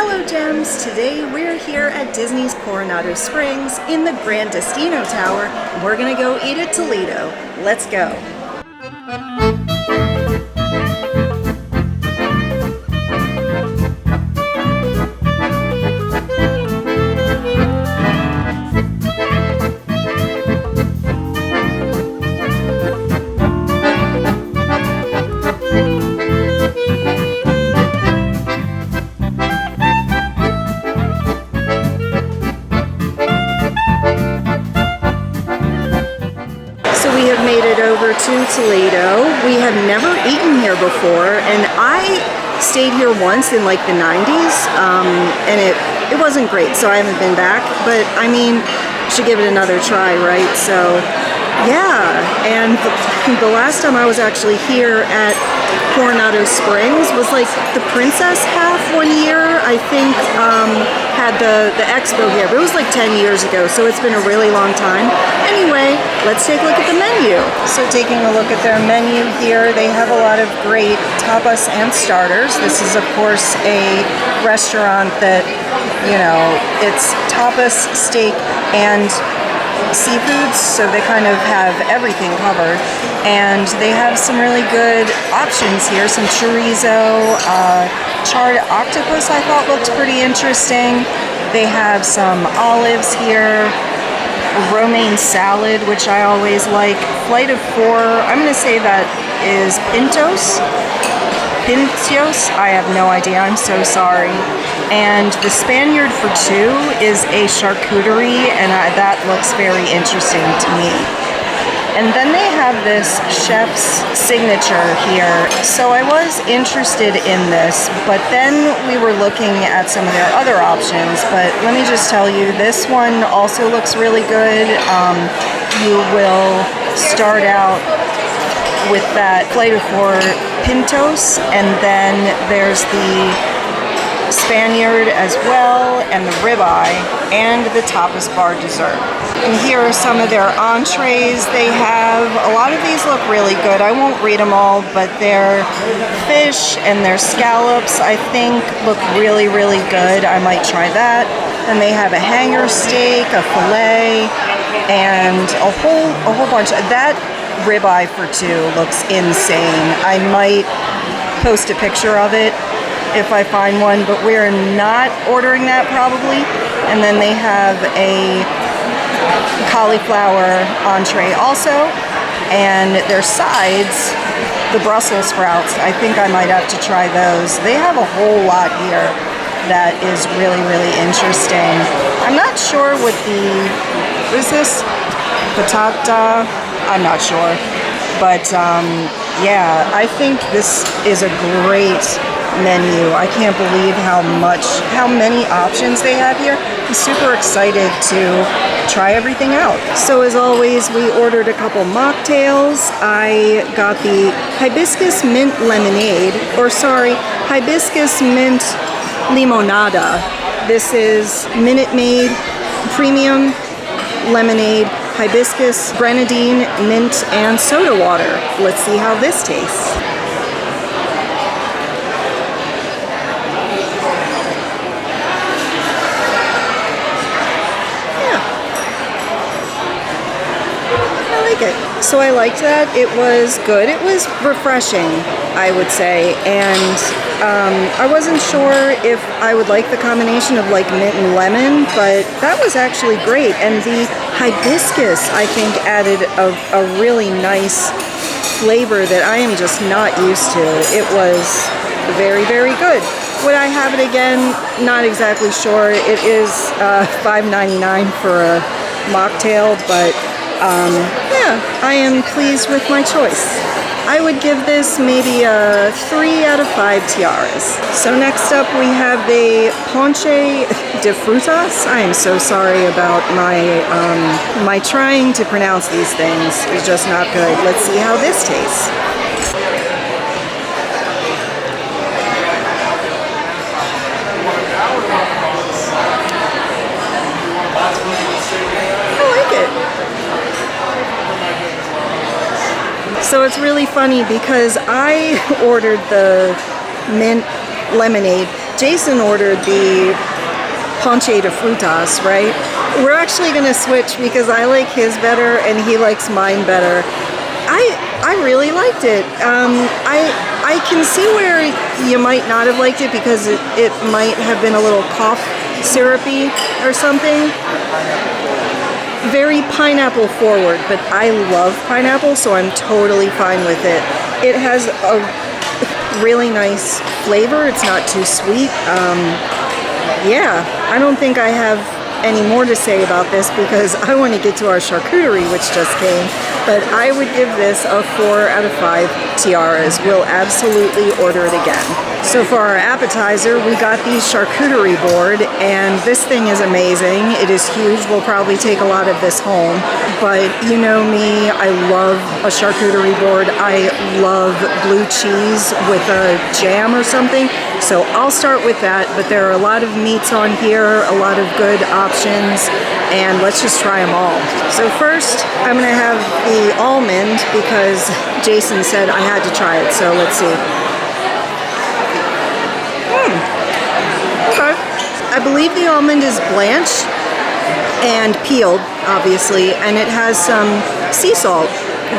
Hello Gems! Today we're here at Disney's Coronado Springs in the Grand Destino Tower. We're gonna go eat at Toledo. Let's go! We have made it over to Toledo. We have never eaten here before, and I stayed here once in like the 90s, and it wasn't great, so I haven't been back, but I mean, should give it another try, right? So yeah, and the last time I was actually here at Coronado Springs was like the Princess half one year, I think, had the expo here, but it was like 10 years ago, so it's been a really long time. Anyway, let's take a look at the menu. So taking a look at their menu here, they have a lot of great tapas and starters. This is of course a restaurant that, you know, it's tapas, steak, and seafoods, so they kind of have everything covered, and they have some really good options here. Some chorizo, charred octopus I thought looked pretty interesting. They have some olives here, romaine salad, which I always like, flight of four, I'm going to say that is pintos, I have no idea, I'm so sorry. And the Spaniard for two is a charcuterie, and that looks very interesting to me. And then they have this chef's signature here. So I was interested in this, but then we were looking at some of their other options. But let me just tell you, this one also looks really good. You will start out with that flight of four pintos, and then there's the Spaniard as well, and the ribeye, and the tapas bar dessert. And here are some of their entrees they have. A lot of these look really good. I won't read them all, but their fish and their scallops, I think, look really, really good. I might try that. And they have a hanger steak, a filet, and a whole bunch. That ribeye for two looks insane. I might post a picture of it if I find one, but we're not ordering that probably. And then they have a cauliflower entree also, and their sides, the Brussels sprouts, I think I might have to try those. They have a whole lot here that is really, really interesting. I'm not sure what what is this? Patata? I'm not sure. But yeah, I think this is a great menu. I can't believe how many options they have here. I'm super excited to try everything out. So as always, we ordered a couple mocktails. I got the Hibiscus-Mint lemonade, or sorry, Hibiscus-Mint Limonada. This is Minute Maid Premium Lemonade, hibiscus, grenadine, mint, and soda water. Let's see how this tastes. So I liked that. It was good. It was refreshing, I would say, and I wasn't sure if I would like the combination of like mint and lemon, but that was actually great. And the hibiscus, I think, added a really nice flavor that I am just not used to. It was very, very good. Would I have it again? Not exactly sure. It is $5.99 for a mocktail, but yeah, I am pleased with my choice. I would give this maybe a 3 out of 5 tiaras. So next up we have the Ponche de Frutas. I am so sorry about my trying to pronounce these things. It's just not good. Let's see how this tastes. So it's really funny because I ordered the mint lemonade Jason ordered the Ponche de Frutas, right? We're actually going to switch because I like his better and he likes mine better. I really liked it. I can see where you might not have liked it because it might have been a little cough syrupy or something. Very pineapple forward, but I love pineapple, so I'm totally fine with it. It has a really nice flavor. It's not too sweet. Yeah, I don't think I have any more to say about this because I want to get to our charcuterie, which just came. But I would give this a 4 out of 5 tiaras. We'll absolutely order it again. So for our appetizer, we got the charcuterie board, and this thing is amazing. It is huge. We'll probably take a lot of this home. But you know me, I love a charcuterie board. I love blue cheese with a jam or something. So I'll start with that, but there are a lot of meats on here, a lot of good options, and let's just try them all. So first, I'm gonna have the almond because Jason said I had to try it, so let's see. Okay. I believe the almond is blanched and peeled, obviously, and it has some sea salt.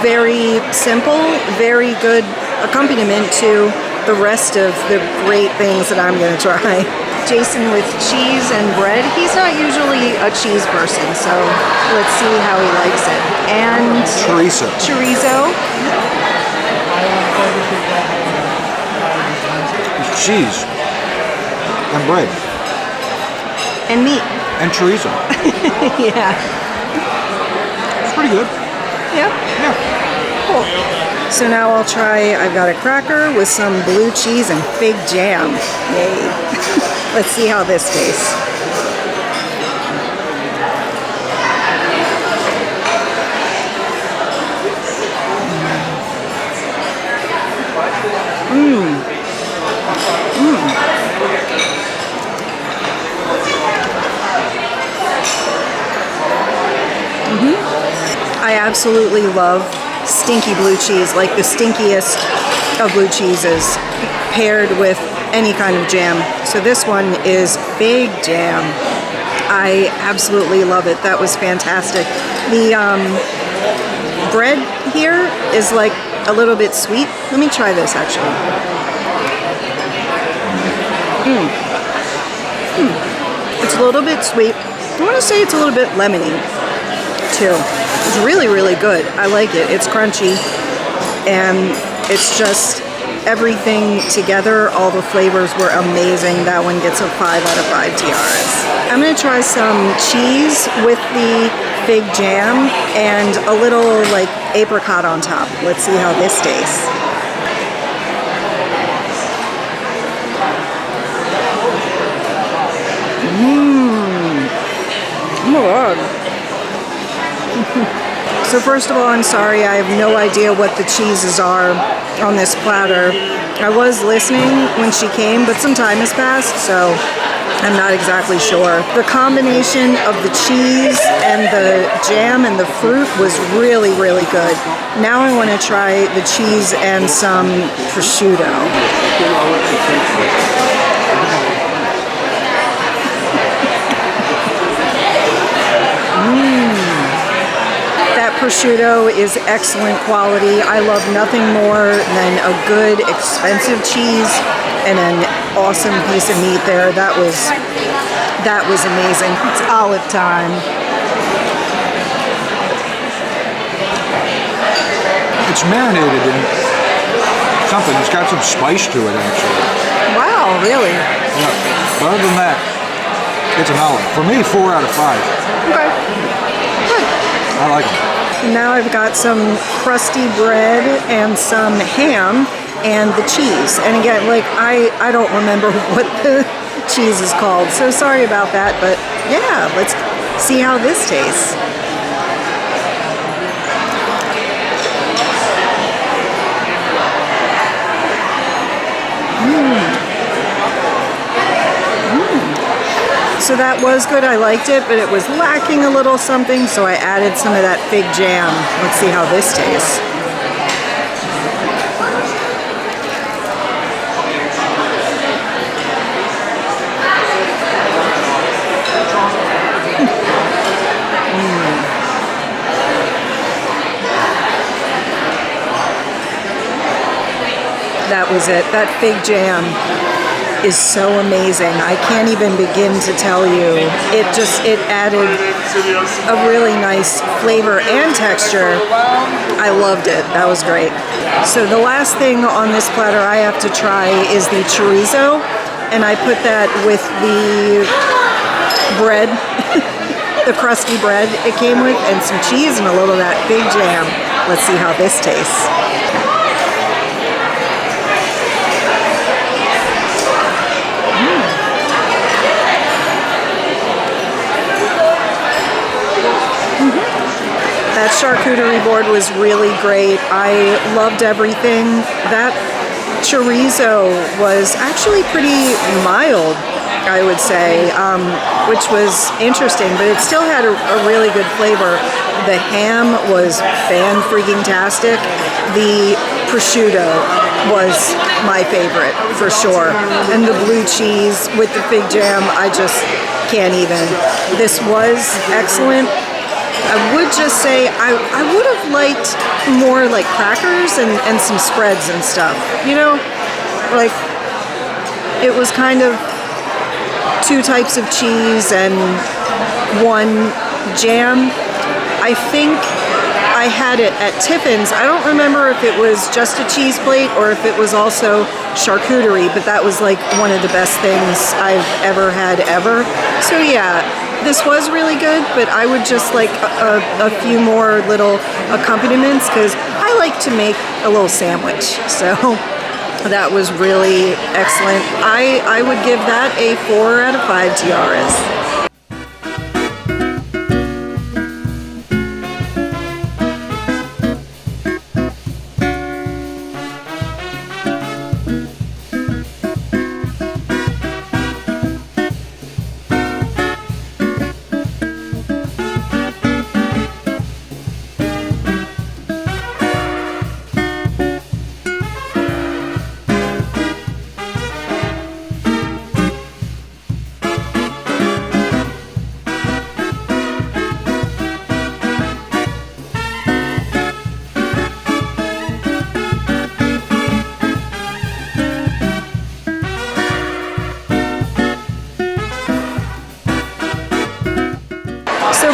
Very simple, very good accompaniment to the rest of the great things that I'm gonna try. Jason with cheese and bread. He's not usually a cheese person, so let's see how he likes it. And chorizo. Chorizo. Cheese and bread. And meat. And chorizo. Yeah. It's pretty good. Yep. Yeah. Cool. So now I'll try, I've got a cracker with some blue cheese and fig jam. Yay. Let's see how this tastes. I absolutely love stinky blue cheese, like the stinkiest of blue cheeses, paired with any kind of jam. So this one is fig jam. I absolutely love it. That was fantastic. The bread here is like a little bit sweet. Let me try this actually. It's a little bit sweet. I want to say it's a little bit lemony too. It's really, really good. I like it. It's crunchy and it's just everything together. All the flavors were amazing. That one gets a 5 out of 5 tiaras. I'm gonna try some cheese with the fig jam and a little like apricot on top. Let's see how this tastes. Oh my God. So first of all, I'm sorry, I have no idea what the cheeses are on this platter. I was listening when she came, but some time has passed, so I'm not exactly sure. The combination of the cheese and the jam and the fruit was really, really good. Now I want to try the cheese and some prosciutto. Prosciutto is excellent quality. I love nothing more than a good, expensive cheese and an awesome piece of meat there. That was amazing. It's olive time. It's marinated in something. It's got some spice to it, actually. Wow, really? Yeah. But other than that, it's an olive. For me, 4 out of 5. Okay. Good. I like it. Now I've got some crusty bread and some ham and the cheese. And again, like I don't remember what the cheese is called, so sorry about that, but yeah, let's see how this tastes. So that was good, I liked it, but it was lacking a little something, so I added some of that fig jam. Let's see how this tastes. exquisite. That fig jam is so amazing. I can't even begin to tell you. It added a really nice flavor and texture. I loved it. That was great. So the last thing on this platter I have to try is the chorizo, and I put that with the bread, the crusty bread it came with, and some cheese and a little of that fig jam. Let's see how this tastes. That charcuterie board was really great. I loved everything. That chorizo was actually pretty mild, I would say, which was interesting, but it still had a really good flavor. The ham was fan-freaking-tastic. The prosciutto was my favorite, for sure. And the blue cheese with the fig jam, I just can't even. This was excellent. I would just say I would have liked more like crackers and some spreads and stuff. You know, like it was kind of 2 types of cheese and 1 jam. I think I had it at Tiffin's. I don't remember if it was just a cheese plate or if it was also charcuterie, but that was like one of the best things I've ever had ever. So yeah, this was really good, but I would just like a few more little accompaniments because I like to make a little sandwich. So that was really excellent. I would give that a 4 out of 5 tiaras.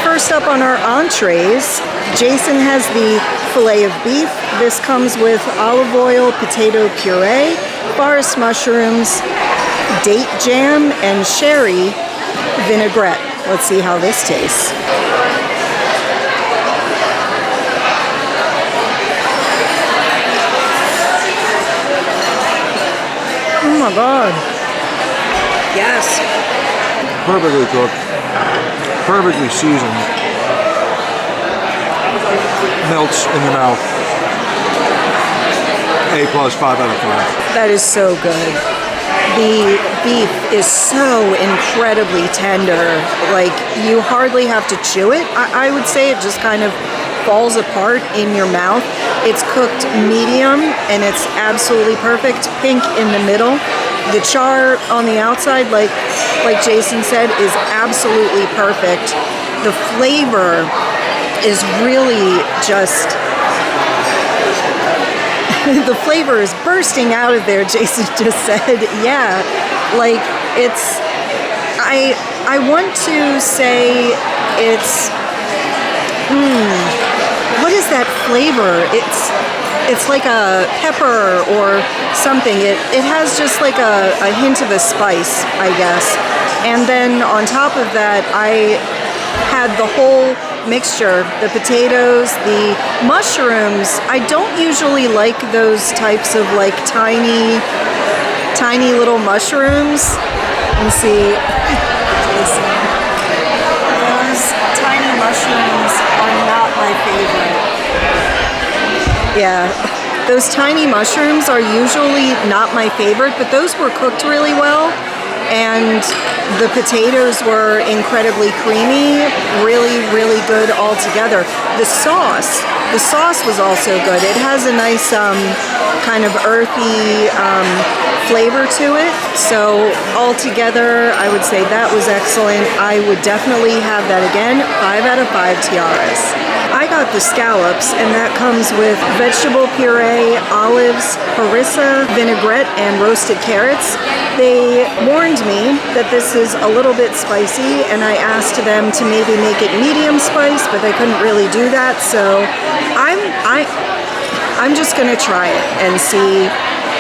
First up on our entrees, Jason has the filet of beef. This comes with olive oil, potato puree, forest mushrooms, date jam, and sherry vinaigrette. Let's see how this tastes. Oh my God. Yes. Perfectly cooked. Perfectly seasoned. Melts in your mouth. A+, 5 out of 5. That is so good. The beef is so incredibly tender. Like, you hardly have to chew it. I would say it just kind of falls apart in your mouth. It's cooked medium, and it's absolutely perfect. Pink in the middle. The char on the outside, like Jason said, is absolutely perfect. The flavor is really just... the flavor is bursting out of there, Jason just said. Yeah, like it's... I want to say it's... what is that flavor? It's like a pepper or something. It has just like a hint of a spice, I guess. And then on top of that, I had the whole mixture, the potatoes, the mushrooms. I don't usually like those types of like tiny little mushrooms. Let me see. Those tiny mushrooms are not my favorite. Yeah, those tiny mushrooms are usually not my favorite, but those were cooked really well. And the potatoes were incredibly creamy, really, really good altogether. The sauce was also good. It has a nice kind of earthy flavor to it. So altogether, I would say that was excellent. I would definitely have that again. 5 out of 5 tiaras. I got the scallops, and that comes with vegetable puree, olives, harissa, vinaigrette, and roasted carrots. They warned me that this is a little bit spicy, and I asked them to maybe make it medium spice, but they couldn't really do that, so I'm just gonna try it and see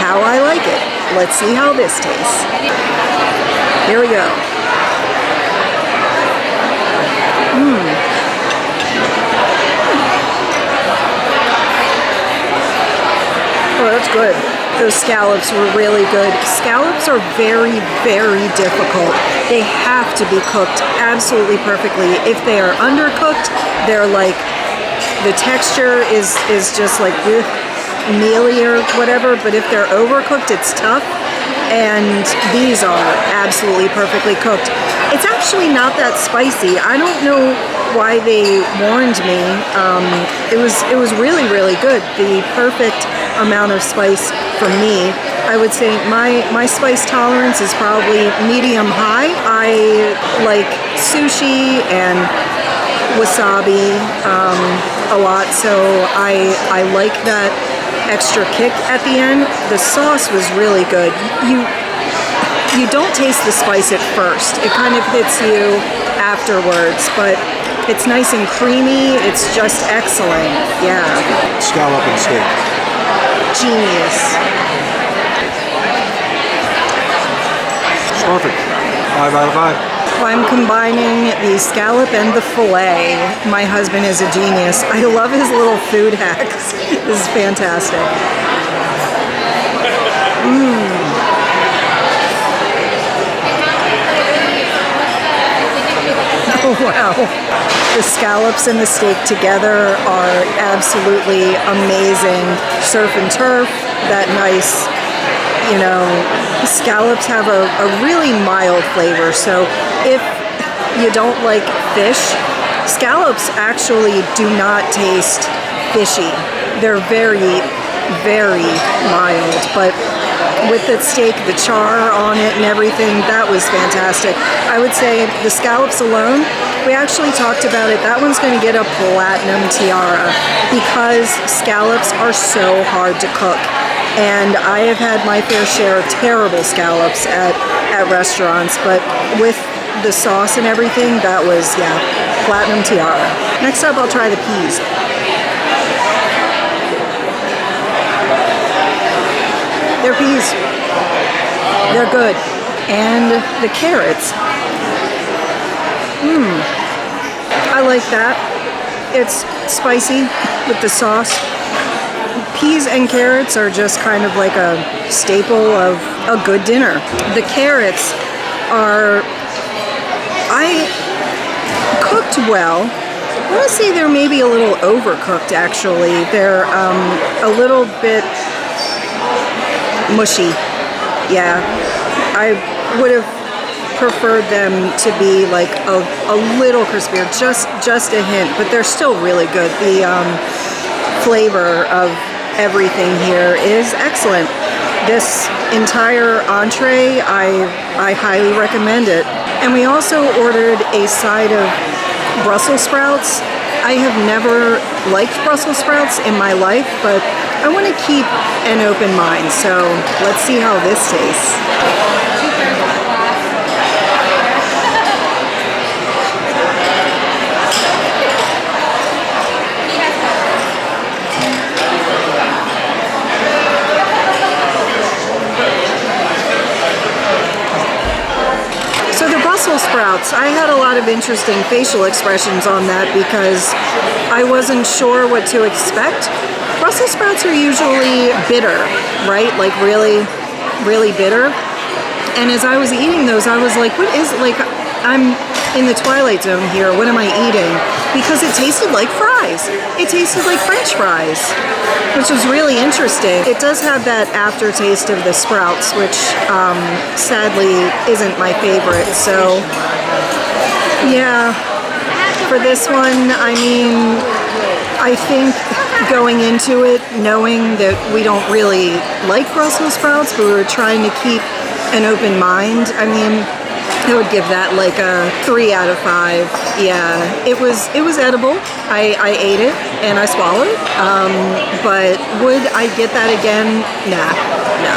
how I like it. Let's see how this tastes. Here we go. Oh, that's good. Those scallops were really good. Scallops are very, very difficult. They have to be cooked absolutely perfectly. If they are undercooked, they're like, the texture is just like mealy or whatever, but if they're overcooked, it's tough. And these are absolutely perfectly cooked. It's actually not that spicy. I don't know why they warned me. It was really, really good. The perfect amount of spice for me. I would say my spice tolerance is probably medium high. I like sushi and wasabi a lot, so I like that extra kick at the end. The sauce was really good. You don't taste the spice at first. It kind of hits you afterwards, but it's nice and creamy. It's just excellent. Yeah. Scallop and steak. Genius. It's perfect. 5 out of 5. I'm combining the scallop and the filet. My husband is a genius. I love his little food hacks. This is fantastic. Oh, wow. The scallops and the steak together are absolutely amazing. Surf and turf, that nice, scallops have a really mild flavor. So if you don't like fish, scallops actually do not taste fishy. They're very, very mild, but with the steak, the char on it and everything, that was fantastic. I would say the scallops alone, we actually talked about it. That one's going to get a platinum tiara because scallops are so hard to cook. And I have had my fair share of terrible scallops at restaurants, but with the sauce and everything, that was, platinum tiara. Next up, I'll try the peas. They're peas. They're good. And the carrots. I like that. It's spicy with the sauce. Peas and carrots are just kind of like a staple of a good dinner. The carrots are, cooked well. I want to say they're maybe a little overcooked, actually. They're a little bit mushy. Yeah, I would have preferred them to be like a little crispier, just a hint, but they're still really good. The flavor of everything here is excellent. This entire entree, I highly recommend it. And we also ordered a side of Brussels sprouts. I have never liked Brussels sprouts in my life, but I want to keep an open mind, so let's see how this tastes. So the Brussels sprouts, I had a lot of interesting facial expressions on that because I wasn't sure what to expect. Brussels sprouts are usually bitter, right? Like really, really bitter. And as I was eating those, I was like, what is, like, I'm in the twilight zone here. What am I eating? Because it tasted like fries. It tasted like French fries, which was really interesting. It does have that aftertaste of the sprouts, which sadly isn't my favorite. So yeah, for this one, I mean, I think going into it, knowing that we don't really like Brussels sprouts, but we were trying to keep an open mind. I mean, I would give that like a 3 out of 5. Yeah, it was edible. I ate it and I swallowed it. But would I get that again? Nah, no,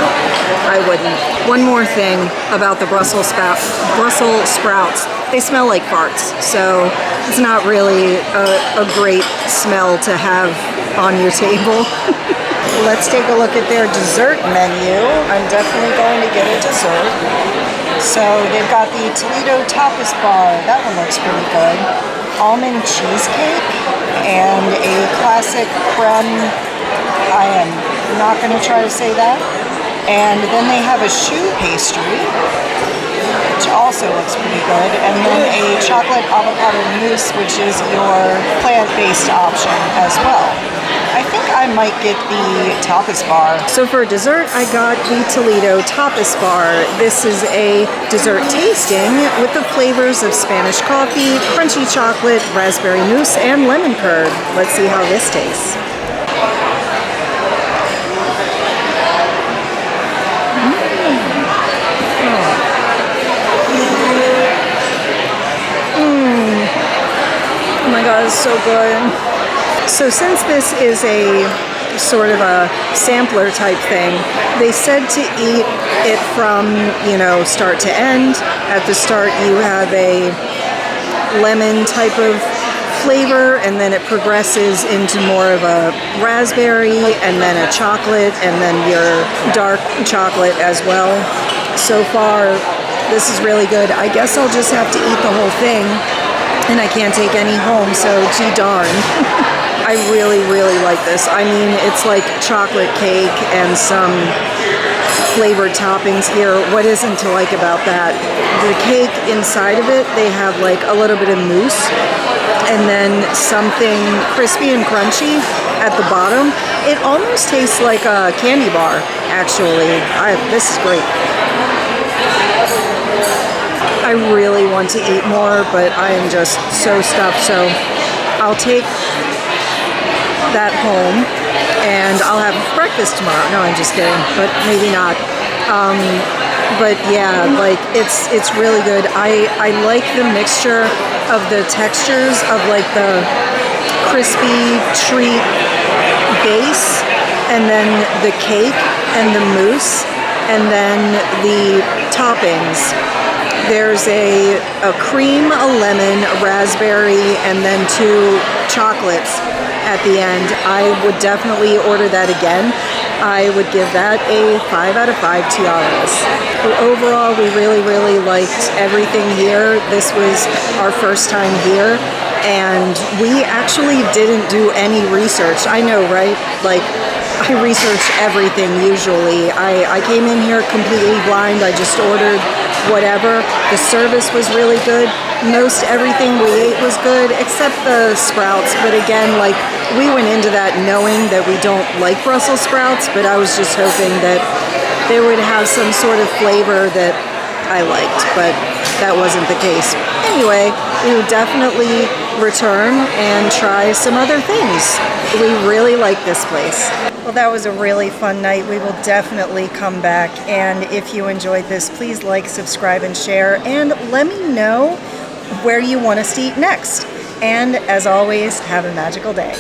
I wouldn't. One more thing about the Brussels sprouts. They smell like farts, so it's not really a great smell to have on your table. Let's take a look at their dessert menu. I'm definitely going to get a dessert. So they've got the Toledo Tapas bar. That one looks pretty good. Almond cheesecake and a classic creme. I am not going to try to say that. And then they have a choux pastry, which also looks pretty good. And then a chocolate avocado mousse, which is your plant-based option as well. I think I might get the tapas bar. So for dessert, I got the Toledo Tapas bar. This is a dessert tasting with the flavors of Spanish coffee, crunchy chocolate, raspberry mousse, and lemon curd. Let's see how this tastes. Oh my god, it's so good. So since this is a sort of a sampler type thing, they said to eat it from, you know, start to end. At the start you have a lemon type of flavor, and then it progresses into more of a raspberry, and then a chocolate, and then your dark chocolate as well. So far, this is really good. I guess I'll just have to eat the whole thing, and I can't take any home, so gee darn. I really, really like this. I mean, it's like chocolate cake and some flavored toppings here. What isn't to like about that? The cake inside of it, they have like a little bit of mousse and then something crispy and crunchy at the bottom. It almost tastes like a candy bar, actually. This is great. I really want to eat more, but I am just so stuffed, so I'll take that home and I'll have breakfast tomorrow. No, I'm just kidding, but maybe not. But yeah, like it's really good. I like the mixture of the textures of like the crispy treat base, and then the cake and the mousse, and then the toppings. There's a cream, a lemon, a raspberry, and then 2 chocolates at the end. I would definitely order that again. I would give that a 5 out of 5 tiaras. But overall, we really, really liked everything here. This was our first time here, and we actually didn't do any research. I know, right? Like, I research everything usually. I came in here completely blind. I just ordered whatever. The service was really good. Most everything we ate was good, except the sprouts. But again, like, we went into that knowing that we don't like Brussels sprouts, but I was just hoping that they would have some sort of flavor that I liked, but that wasn't the case. Anyway, we would definitely return and try some other things. We really like this place. Well, that was a really fun night. We will definitely come back. And if you enjoyed this, please like, subscribe, and share. And let me know where you want us to eat next. And as always, have a magical day.